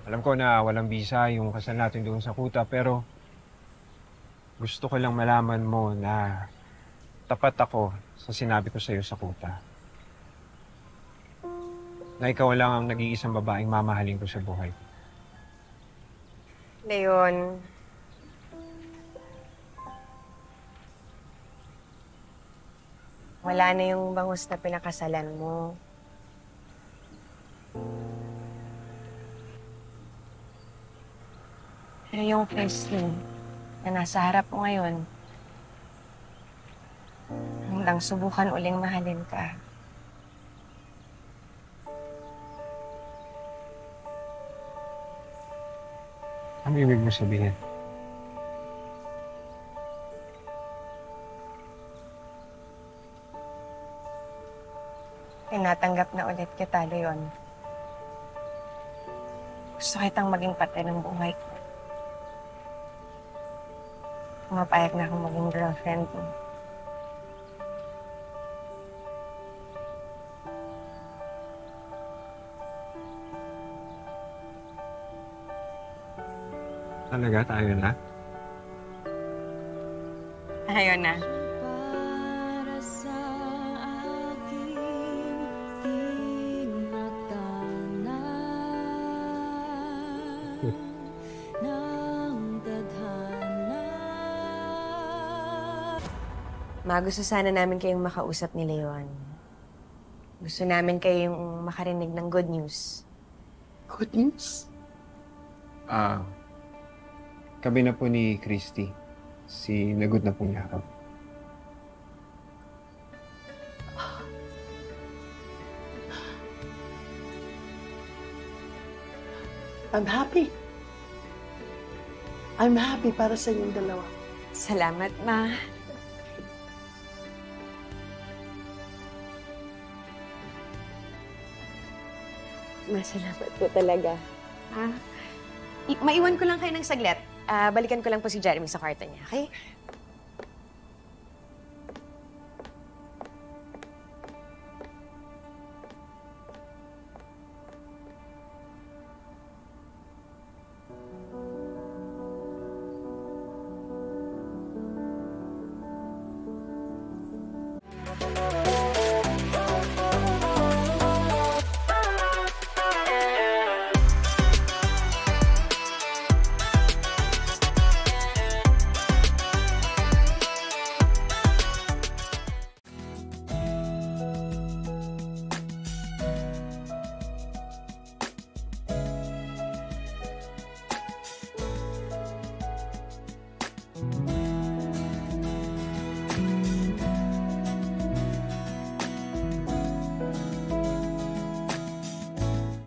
Alam ko na walang bisa yung kasal natin doon sa kuta, pero gusto ko lang malaman mo na tapat ako sa sinabi ko sa'yo sa kuta. Na ikaw lang ang nag-iisang babaeng mamahalin ko sa buhay ko. Leon, wala na yung bangus na pinakasalan mo. Pero yung Christine na nasa harap mo ngayon, hanggang subukan uling mahalin ka. Ano ibig mo sabihin? Tinatanggap na ulit kita, Leon. Gusto kitang maging parte ng buhay ko. Pumapayag na akong maging girlfriend mo. Talaga tayo na? Ayun na. Para sa aking tinatana ng tadhana. Gusto sana namin kayong makausap ni Leon. Gusto namin kayong makarinig ng good news. Good news? Kami na po ni Christy. Si Lagot na pong yakap. I'm happy. I'm happy para sa inyong dalawa. Salamat, Ma. Masalamat po talaga. Maiwan ko lang kayo ng saglit. Balikan ko lang po si Jeremy sa kwarto niya, okay?